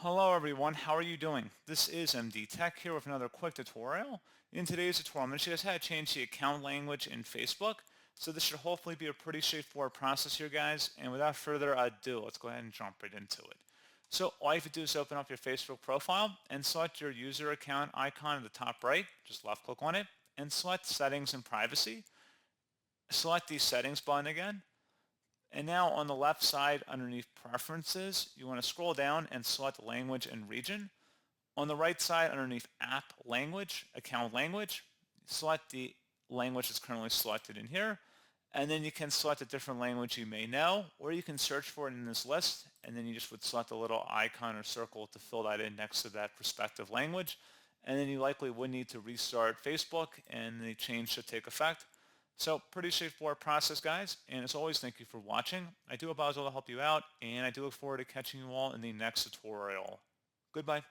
Hello everyone, how are you doing? This is MD Tech here with another quick tutorial. In today's tutorial, I'm going to show you guys how to change the account language in Facebook. So this should hopefully be a pretty straightforward process here, guys. And without further ado, let's go ahead and jump right into it. So all you have to do is open up your Facebook profile and select your user account icon at the top right. Just left click on it and select Settings and Privacy. Select the Settings button again. And now on the left side underneath Preferences, you want to scroll down and select Language and Region. On the right side underneath App Language, Account Language, select the language that's currently selected in here. And then you can select a different language you may know, or you can search for it in this list, and then you just would select a little icon or circle to fill that in next to that respective language. And then you likely would need to restart Facebook, and the change should take effect. So pretty straightforward process, guys. And as always, thank you for watching. I do hope I was able to help you out, and I do look forward to catching you all in the next tutorial. Goodbye.